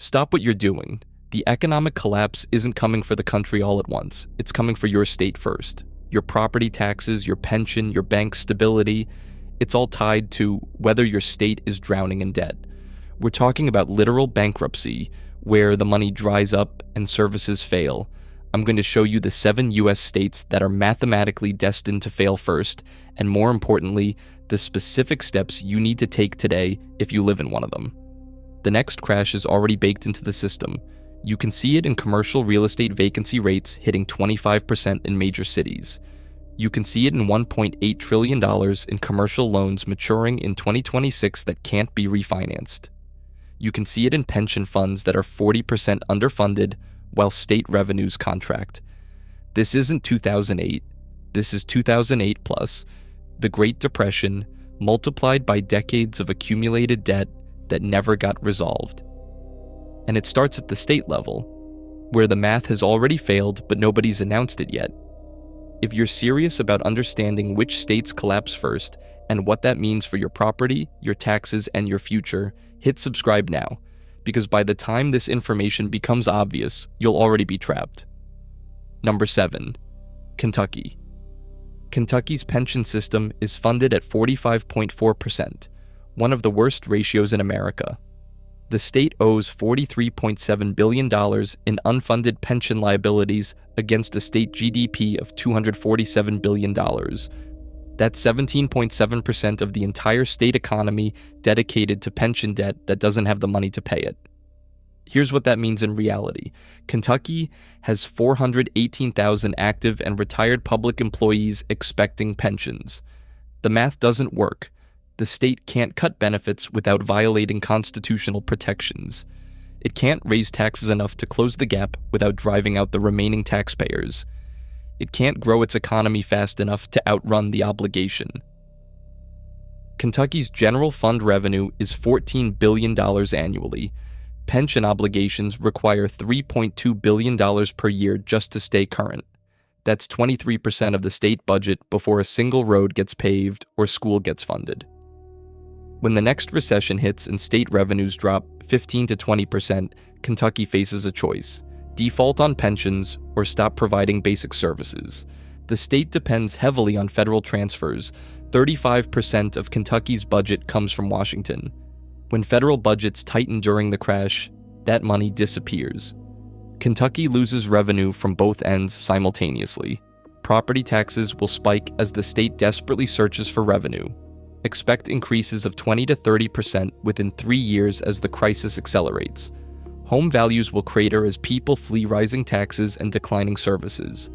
Stop what you're doing. The economic collapse isn't coming for the country all at once. It's coming for your state first. Your property taxes, your pension, your bank stability, it's all tied to whether your state is drowning in debt. We're talking about literal bankruptcy, where the money dries up and services fail. I'm going to show you the 7 US states that are mathematically destined to fail first, and more importantly, the specific steps you need to take today if you live in one of them. The next crash is already baked into the system. You can see it in commercial real estate vacancy rates hitting 25% in major cities. You can see it in $1.8 trillion in commercial loans maturing in 2026 that can't be refinanced. You can see it in pension funds that are 40% underfunded while state revenues contract. This isn't 2008. This is 2008 plus, the Great Depression, multiplied by decades of accumulated debt that never got resolved. And it starts at the state level, where the math has already failed but nobody's announced it yet. If you're serious about understanding which states collapse first and what that means for your property, your taxes, and your future, hit subscribe now, because by the time this information becomes obvious, you'll already be trapped. Number 7. Kentucky. Kentucky's pension system is funded at 45.4%, one of the worst ratios in America. The state owes $43.7 billion in unfunded pension liabilities against a state GDP of $247 billion. That's 17.7% of the entire state economy dedicated to pension debt that doesn't have the money to pay it. Here's what that means in reality. Kentucky has 418,000 active and retired public employees expecting pensions. The math doesn't work. The state can't cut benefits without violating constitutional protections. It can't raise taxes enough to close the gap without driving out the remaining taxpayers. It can't grow its economy fast enough to outrun the obligation. Kentucky's general fund revenue is $14 billion annually. Pension obligations require $3.2 billion per year just to stay current. That's 23% of the state budget before a single road gets paved or school gets funded. When the next recession hits and state revenues drop 15 to 20%, Kentucky faces a choice: default on pensions or stop providing basic services. The state depends heavily on federal transfers. 35% of Kentucky's budget comes from Washington. When federal budgets tighten during the crash, that money disappears. Kentucky loses revenue from both ends simultaneously. Property taxes will spike as the state desperately searches for revenue. Expect increases of 20 to 30% within 3 years as the crisis accelerates. Home values will crater as people flee rising taxes and declining services.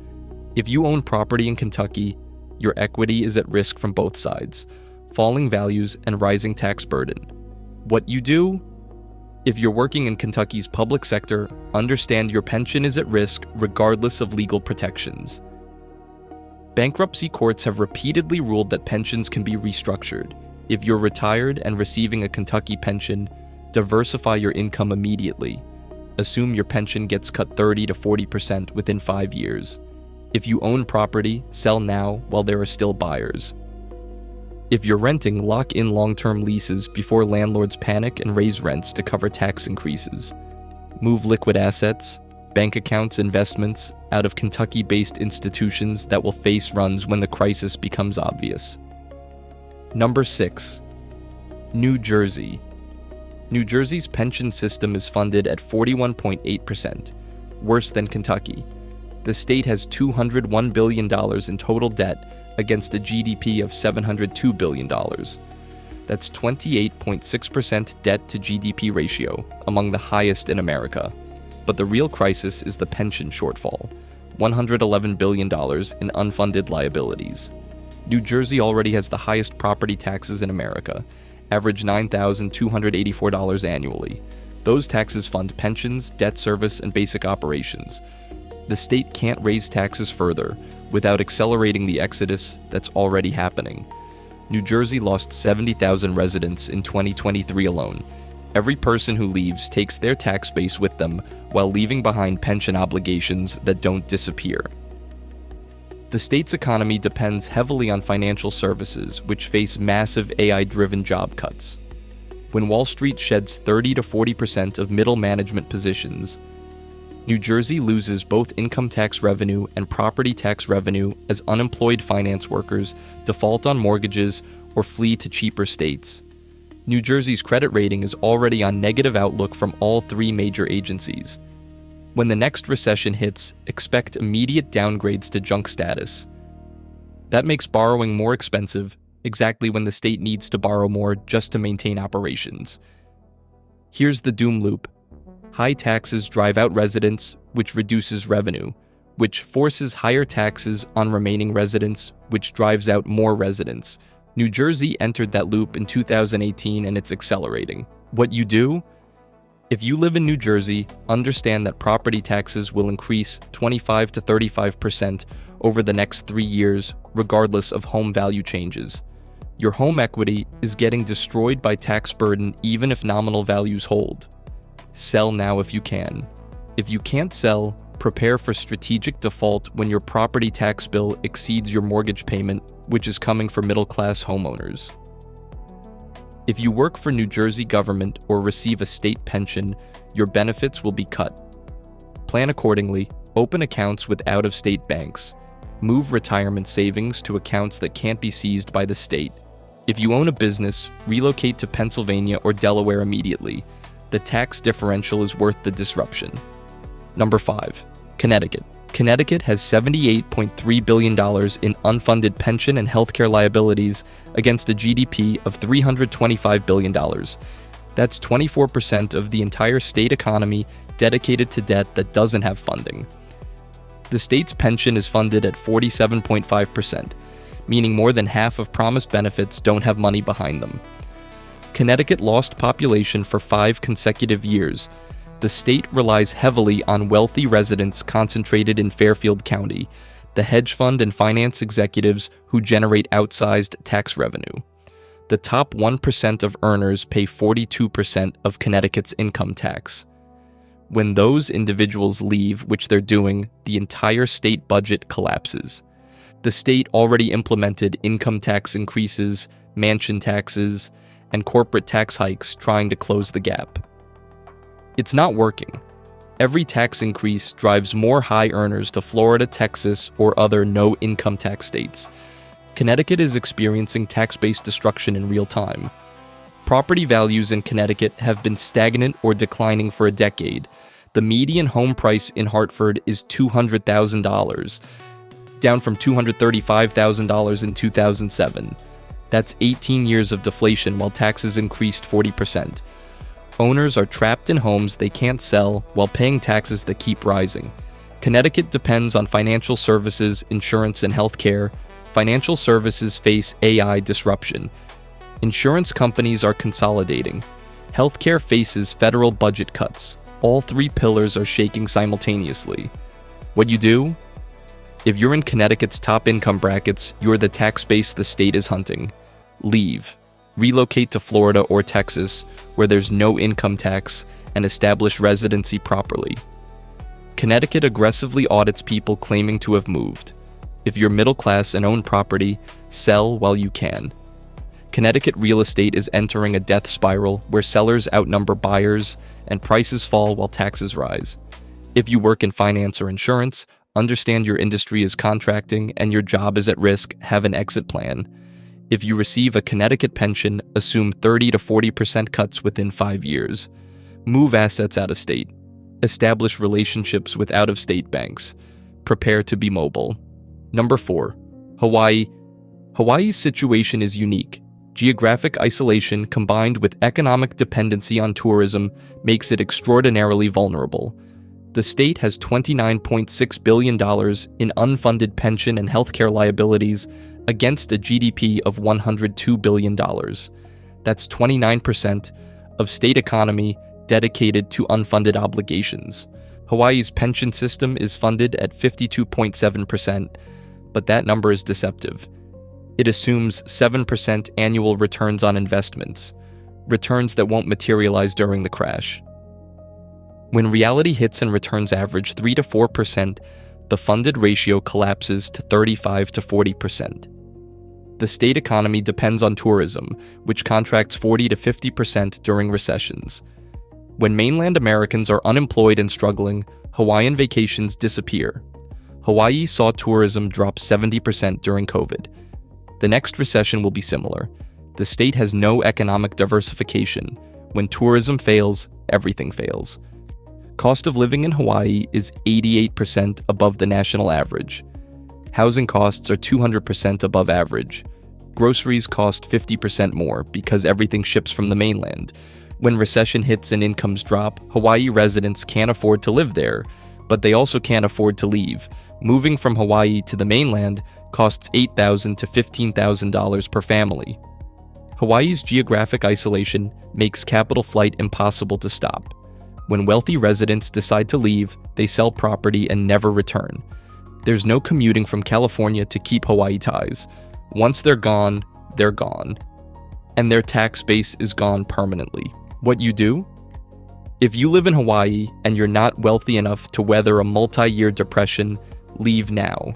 If you own property in Kentucky, your equity is at risk from both sides: falling values and rising tax burden. What you do? If you're working in Kentucky's public sector, understand your pension is at risk regardless of legal protections. Bankruptcy courts have repeatedly ruled that pensions can be restructured. If you're retired and receiving a Kentucky pension, diversify your income immediately. Assume your pension gets cut 30 to 40% within 5 years. If you own property, sell now while there are still buyers. If you're renting, lock in long-term leases before landlords panic and raise rents to cover tax increases. Move liquid assets, bank accounts, investments out of Kentucky-based institutions that will face runs when the crisis becomes obvious. Number 6. New Jersey. New Jersey's pension system is funded at 41.8%, worse than Kentucky. The state has $201 billion in total debt against a GDP of $702 billion. That's 28.6% debt-to-GDP ratio, among the highest in America. But the real crisis is the pension shortfall, $111 billion in unfunded liabilities. New Jersey already has the highest property taxes in America, average $9,284 annually. Those taxes fund pensions, debt service, and basic operations. The state can't raise taxes further without accelerating the exodus that's already happening. New Jersey lost 70,000 residents in 2023 alone. Every person who leaves takes their tax base with them while leaving behind pension obligations that don't disappear. The state's economy depends heavily on financial services, which face massive AI-driven job cuts. when Wall Street sheds 30 to 40% of middle management positions. New Jersey loses both income tax revenue and property tax revenue as unemployed finance workers default on mortgages or flee to cheaper states. New Jersey's credit rating is already on negative outlook from all three major agencies. When the next recession hits, expect immediate downgrades to junk status. That makes borrowing more expensive, exactly when the state needs to borrow more just to maintain operations. Here's the doom loop. High taxes drive out residents, which reduces revenue, which forces higher taxes on remaining residents, which drives out more residents. New Jersey entered that loop in 2018 and it's accelerating. What you do? If you live in New Jersey, understand that property taxes will increase 25 to 35% over the next 3 years, regardless of home value changes. Your home equity is getting destroyed by tax burden even if nominal values hold. Sell now if you can. If you can't sell, prepare for strategic default when your property tax bill exceeds your mortgage payment, which is coming for middle-class homeowners. If you work for New Jersey government or receive a state pension, your benefits will be cut. Plan accordingly, open accounts with out-of-state banks. Move retirement savings to accounts that can't be seized by the state. If you own a business, relocate to Pennsylvania or Delaware immediately. The tax differential is worth the disruption. Number 5. Connecticut. Connecticut has $78.3 billion in unfunded pension and healthcare liabilities against a GDP of $325 billion. That's 24% of the entire state economy dedicated to debt that doesn't have funding. The state's pension is funded at 47.5%, meaning more than half of promised benefits don't have money behind them. Connecticut lost population for 5 consecutive years. The state relies heavily on wealthy residents concentrated in Fairfield County, the hedge fund and finance executives who generate outsized tax revenue. The top 1% of earners pay 42% of Connecticut's income tax. When those individuals leave, which they're doing, the entire state budget collapses. The state already implemented income tax increases, mansion taxes, and corporate tax hikes trying to close the gap. It's not working. Every tax increase drives more high earners to Florida, Texas, or other no-income tax states. Connecticut is experiencing tax-based destruction in real time. Property values in Connecticut have been stagnant or declining for a decade. The median home price in Hartford is $200,000, down from $235,000 in 2007. That's 18 years of deflation while taxes increased 40%. Owners are trapped in homes they can't sell while paying taxes that keep rising. Connecticut depends on financial services, insurance, and healthcare. Financial services face AI disruption. Insurance companies are consolidating. Healthcare faces federal budget cuts. All 3 pillars are shaking simultaneously. What you do? If you're in Connecticut's top income brackets, you're the tax base the state is hunting. Leave. Relocate to Florida or Texas, where there's no income tax, and establish residency properly. Connecticut aggressively audits people claiming to have moved. If you're middle class and own property, sell while you can. Connecticut real estate is entering a death spiral where sellers outnumber buyers and prices fall while taxes rise. If you work in finance or insurance, understand your industry is contracting and your job is at risk, have an exit plan. If you receive a Connecticut pension, assume 30 to 40% cuts within 5 years. Move assets out of state. Establish relationships with out-of-state banks. Prepare to be mobile. Number 4. Hawaii. Hawaii's situation is unique. Geographic isolation combined with economic dependency on tourism makes it extraordinarily vulnerable. The state has $29.6 billion in unfunded pension and healthcare liabilities against a GDP of $102 billion. That's 29% of state economy dedicated to unfunded obligations. Hawaii's pension system is funded at 52.7%, but that number is deceptive. It assumes 7% annual returns on investments, returns that won't materialize during the crash. When reality hits and returns average 3 to 4%, the funded ratio collapses to 35 to 40%. The state economy depends on tourism, which contracts 40 to 50% during recessions. When mainland Americans are unemployed and struggling, Hawaiian vacations disappear. Hawaii saw tourism drop 70% during COVID. The next recession will be similar. The state has no economic diversification. When tourism fails, everything fails. Cost of living in Hawaii is 88% above the national average. Housing costs are 200% above average. Groceries cost 50% more because everything ships from the mainland. When recession hits and incomes drop, Hawaii residents can't afford to live there, but they also can't afford to leave. Moving from Hawaii to the mainland costs $8,000 to $15,000 per family. Hawaii's geographic isolation makes capital flight impossible to stop. When wealthy residents decide to leave, they sell property and never return. There's no commuting from California to keep Hawaii ties. Once they're gone, and their tax base is gone permanently. What you do? If you live in Hawaii and you're not wealthy enough to weather a multi-year depression, leave now.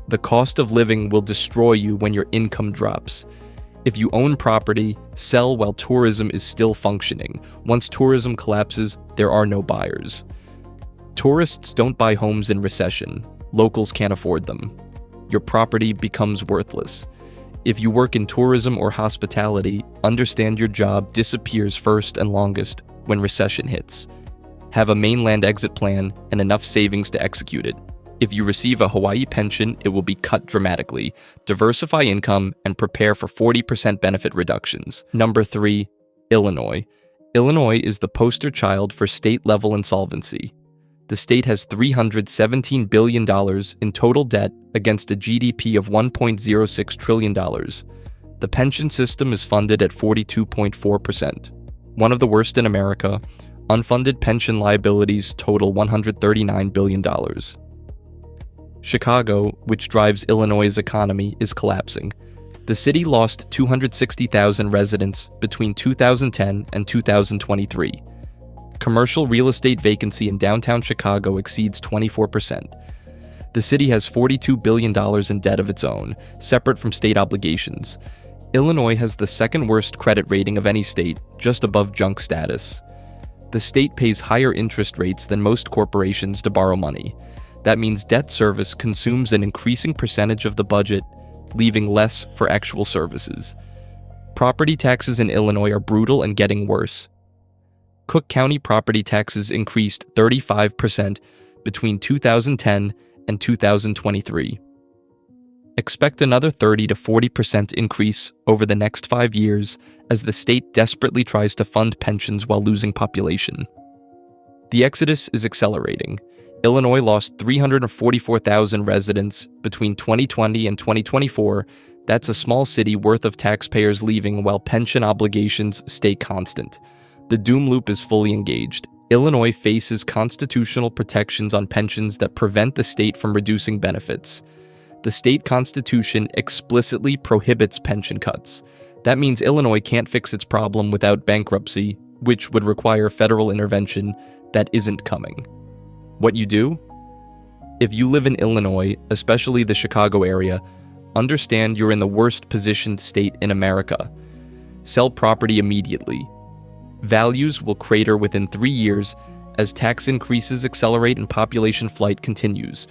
The cost of living will destroy you when your income drops. If you own property, sell while tourism is still functioning. Once tourism collapses, there are no buyers. Tourists don't buy homes in recession. Locals can't afford them. Your property becomes worthless. If you work in tourism or hospitality, understand your job disappears first and longest when recession hits. Have a mainland exit plan and enough savings to execute it. If you receive a Hawaii pension, it will be cut dramatically. Diversify income and prepare for 40% benefit reductions. Number 3, Illinois. Illinois is the poster child for state-level insolvency. The state has $317 billion in total debt against a GDP of $1.06 trillion. The pension system is funded at 42.4%. One of the worst in America. Unfunded pension liabilities total $139 billion. Chicago, which drives Illinois' economy, is collapsing. The city lost 260,000 residents between 2010 and 2023. Commercial real estate vacancy in downtown Chicago exceeds 24%. The city has $42 billion in debt of its own, separate from state obligations. Illinois has the second worst credit rating of any state, just above junk status. The state pays higher interest rates than most corporations to borrow money. That means debt service consumes an increasing percentage of the budget, leaving less for actual services. Property taxes in Illinois are brutal and getting worse. Cook County property taxes increased 35% between 2010 and 2023. Expect another 30 to 40% increase over the next 5 years as the state desperately tries to fund pensions while losing population. The exodus is accelerating. Illinois lost 344,000 residents between 2020 and 2024. That's a small city worth of taxpayers leaving while pension obligations stay constant. The doom loop is fully engaged. Illinois faces constitutional protections on pensions that prevent the state from reducing benefits. The state constitution explicitly prohibits pension cuts. That means Illinois can't fix its problem without bankruptcy, which would require federal intervention that isn't coming. What you do? If you live in Illinois, especially the Chicago area, understand you're in the worst positioned state in America. Sell property immediately. Values will crater within 3 years as tax increases accelerate and population flight continues.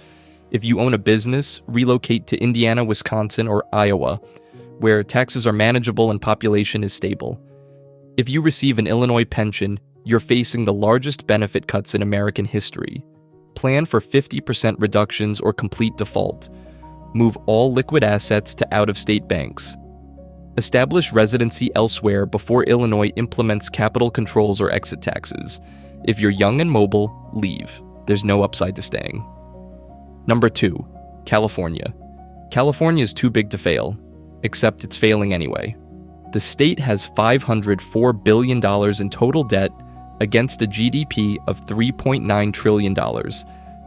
If you own a business, relocate to Indiana, Wisconsin, or Iowa, where taxes are manageable and population is stable. If you receive an Illinois pension, you're facing the largest benefit cuts in American history. Plan for 50% reductions or complete default. Move all liquid assets to out-of-state banks. Establish residency elsewhere before Illinois implements capital controls or exit taxes. If you're young and mobile, leave. There's no upside to staying. Number 2, California. California is too big to fail, except it's failing anyway. The state has $504 billion in total debt against a GDP of $3.9 trillion.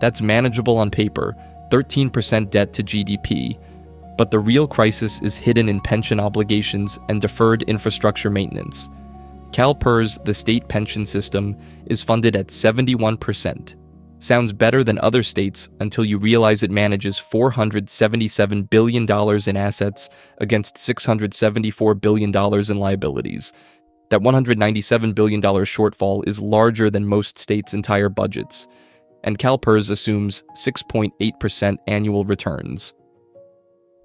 That's manageable on paper, 13% debt to GDP. But the real crisis is hidden in pension obligations and deferred infrastructure maintenance. CalPERS, the state pension system, is funded at 71%. Sounds better than other states until you realize it manages $477 billion in assets against $674 billion in liabilities. That $197 billion shortfall is larger than most states' entire budgets, and CalPERS assumes 6.8% annual returns.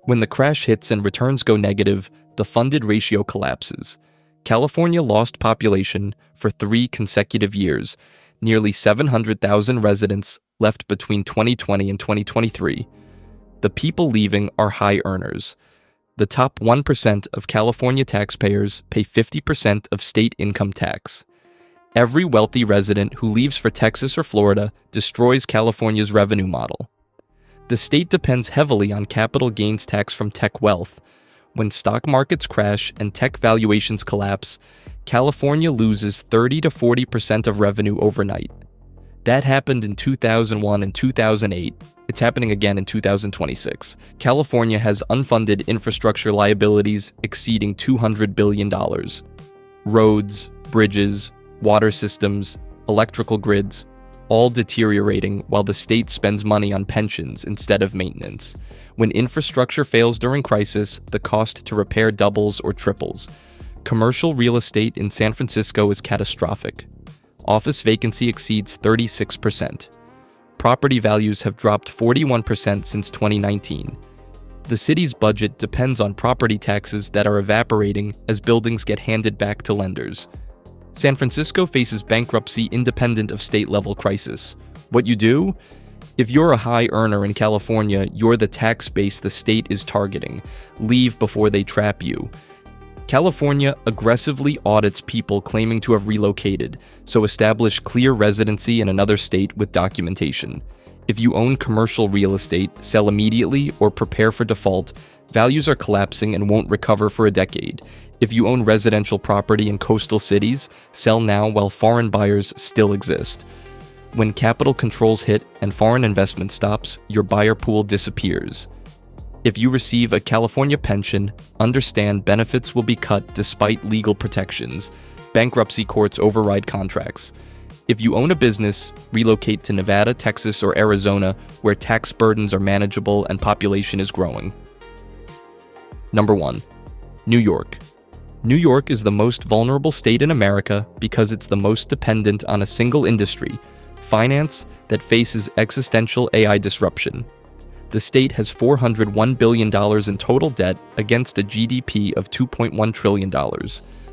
When the crash hits and returns go negative, the funded ratio collapses. California lost population for 3 consecutive years. Nearly 700,000 residents left between 2020 and 2023. The people leaving are high earners. The top 1% of California taxpayers pay 50% of state income tax. Every wealthy resident who leaves for Texas or Florida destroys California's revenue model. The state depends heavily on capital gains tax from tech wealth. When stock markets crash and tech valuations collapse, California loses 30 to 40% of revenue overnight. That happened in 2001 and 2008. It's happening again in 2026. California has unfunded infrastructure liabilities exceeding $200 billion. Roads, bridges, water systems, electrical grids, all deteriorating while the state spends money on pensions instead of maintenance. When infrastructure fails during crisis, the cost to repair doubles or triples. Commercial real estate in San Francisco is catastrophic. Office vacancy exceeds 36%. Property values have dropped 41% since 2019. The city's budget depends on property taxes that are evaporating as buildings get handed back to lenders. San Francisco faces bankruptcy independent of state-level crisis. What you do? If you're a high earner in California, you're the tax base the state is targeting. Leave before they trap you. California aggressively audits people claiming to have relocated, so establish clear residency in another state with documentation. If you own commercial real estate, sell immediately or prepare for default. Values are collapsing and won't recover for a decade. If you own residential property in coastal cities, sell now while foreign buyers still exist. When capital controls hit and foreign investment stops, your buyer pool disappears. If you receive a California pension, understand benefits will be cut despite legal protections. Bankruptcy courts override contracts. If you own a business, relocate to Nevada, Texas, or Arizona, where tax burdens are manageable and population is growing. Number 1. New York. New York is the most vulnerable state in America because it's the most dependent on a single industry, finance, that faces existential AI disruption. The state has $401 billion in total debt against a GDP of $2.1 trillion.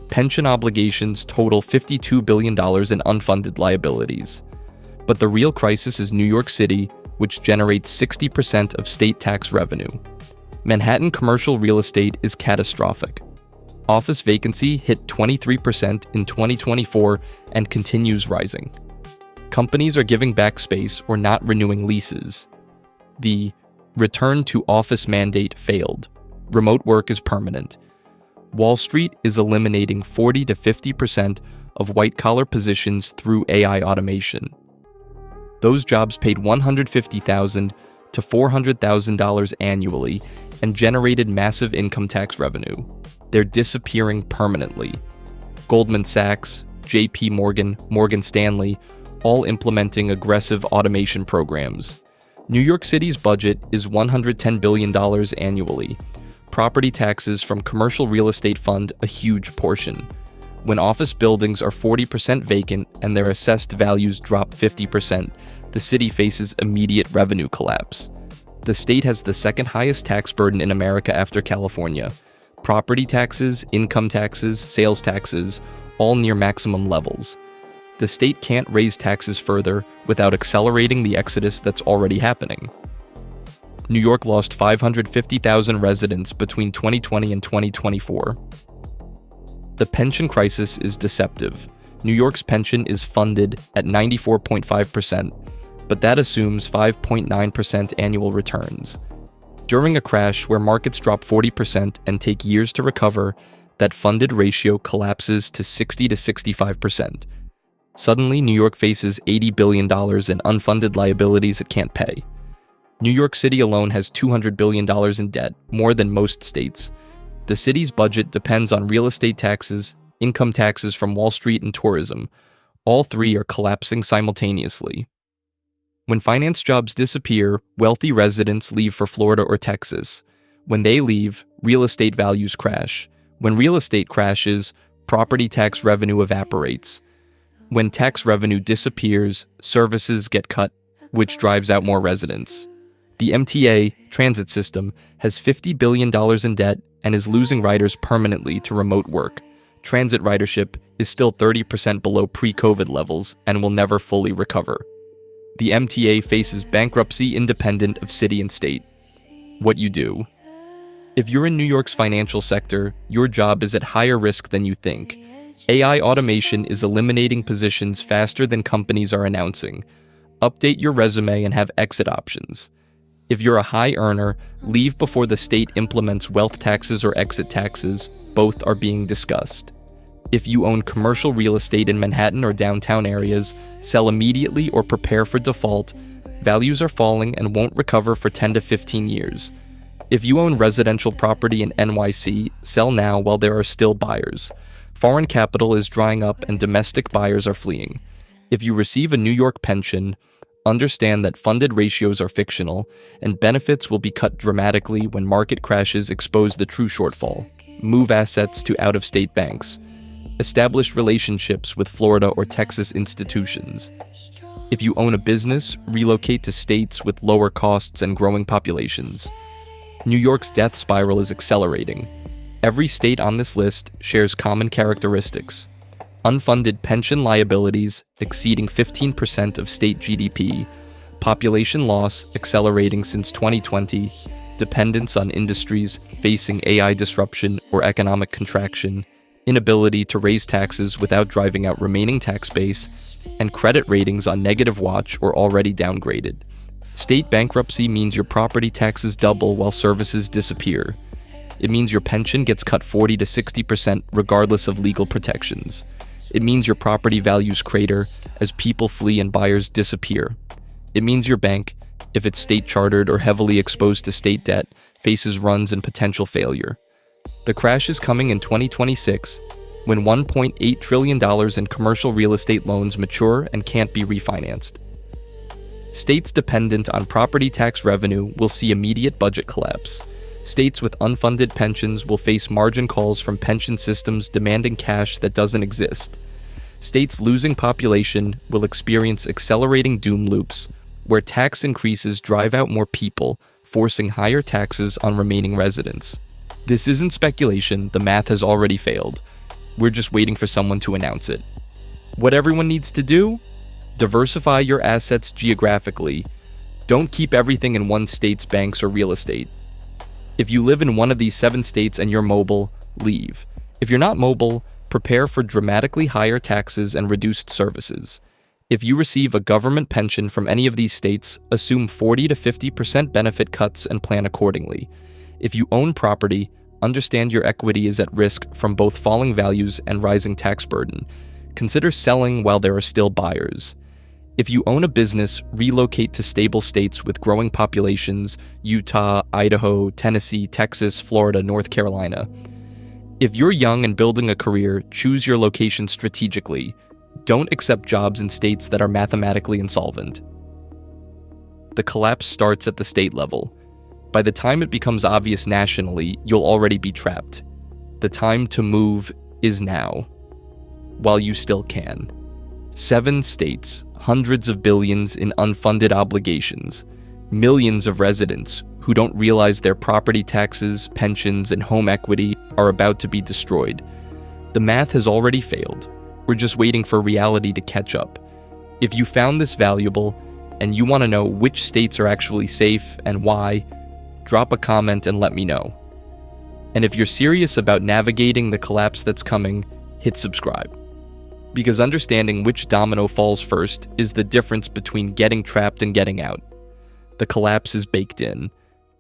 Pension obligations total $52 billion in unfunded liabilities. But the real crisis is New York City, which generates 60% of state tax revenue. Manhattan commercial real estate is catastrophic. Office vacancy hit 23% in 2024 and continues rising. Companies are giving back space or not renewing leases. The return to office mandate failed. Remote work is permanent. Wall Street is eliminating 40 to 50% of white-collar positions through AI automation. Those jobs paid $150,000 to $400,000 annually and generated massive income tax revenue. They're disappearing permanently. Goldman Sachs, JP Morgan, Morgan Stanley, all implementing aggressive automation programs. New York City's budget is $110 billion annually. Property taxes from commercial real estate fund a huge portion. When office buildings are 40% vacant and their assessed values drop 50%, the city faces immediate revenue collapse. The state has the second highest tax burden in America after California. Property taxes, income taxes, sales taxes, all near maximum levels. The state can't raise taxes further without accelerating the exodus that's already happening. New York lost 550,000 residents between 2020 and 2024. The pension crisis is deceptive. New York's pension is funded at 94.5%, but that assumes 5.9% annual returns. During a crash where markets drop 40% and take years to recover, that funded ratio collapses to 60 to 65%. Suddenly, New York faces $80 billion in unfunded liabilities it can't pay. New York City alone has $200 billion in debt, more than most states. The city's budget depends on real estate taxes, income taxes from Wall Street, and tourism. All three are collapsing simultaneously. When finance jobs disappear, wealthy residents leave for Florida or Texas. When they leave, real estate values crash. When real estate crashes, property tax revenue evaporates. When tax revenue disappears, services get cut, which drives out more residents. The MTA transit system has $50 billion in debt and is losing riders permanently to remote work. Transit ridership is still 30% below pre-COVID levels and will never fully recover. The MTA faces bankruptcy independent of city and state. What you do. If you're in New York's financial sector, your job is at higher risk than you think. AI automation is eliminating positions faster than companies are announcing. Update your resume and have exit options. If you're a high earner, leave before the state implements wealth taxes or exit taxes. Both are being discussed. If you own commercial real estate in Manhattan or downtown areas, sell immediately or prepare for default. Values are falling and won't recover for 10 to 15 years. If you own residential property in NYC, sell now while there are still buyers. Foreign capital is drying up and domestic buyers are fleeing. If you receive a New York pension, understand that funded ratios are fictional, and benefits will be cut dramatically when market crashes expose the true shortfall. Move assets to out-of-state banks. Establish relationships with Florida or Texas institutions. If you own a business, relocate to states with lower costs and growing populations. New York's death spiral is accelerating. Every state on this list shares common characteristics. Unfunded pension liabilities exceeding 15% of state GDP, population loss accelerating since 2020, dependence on industries facing AI disruption or economic contraction, inability to raise taxes without driving out remaining tax base, and credit ratings on negative watch or already downgraded. State bankruptcy means your property taxes double while services disappear. It means your pension gets cut 40 to 60% regardless of legal protections. It means your property values crater as people flee and buyers disappear. It means your bank, if it's state-chartered or heavily exposed to state debt, faces runs and potential failure. The crash is coming in 2026, when $1.8 trillion in commercial real estate loans mature and can't be refinanced. States dependent on property tax revenue will see immediate budget collapse. States with unfunded pensions will face margin calls from pension systems demanding cash that doesn't exist. States losing population will experience accelerating doom loops, where tax increases drive out more people, forcing higher taxes on remaining residents. This isn't speculation, the math has already failed. We're just waiting for someone to announce it. What everyone needs to do? Diversify your assets geographically. Don't keep everything in one state's banks or real estate. If you live in one of these 7 states and you're mobile, leave. If you're not mobile, prepare for dramatically higher taxes and reduced services. If you receive a government pension from any of these states, assume 40 to 50% benefit cuts and plan accordingly. If you own property, understand your equity is at risk from both falling values and rising tax burden. Consider selling while there are still buyers. If you own a business, relocate to stable states with growing populations: Utah, Idaho, Tennessee, Texas, Florida, North Carolina. If you're young and building a career, choose your location strategically. Don't accept jobs in states that are mathematically insolvent. The collapse starts at the state level. By the time it becomes obvious nationally, you'll already be trapped. The time to move is now, while you still can. 7 states, hundreds of billions in unfunded obligations, millions of residents who don't realize their property taxes, pensions, and home equity are about to be destroyed. The math has already failed. We're just waiting for reality to catch up. If you found this valuable and you want to know which states are actually safe and why, drop a comment and let me know. And if you're serious about navigating the collapse that's coming, hit subscribe. Because understanding which domino falls first is the difference between getting trapped and getting out. The collapse is baked in.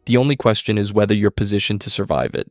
The only question is whether you're positioned to survive it.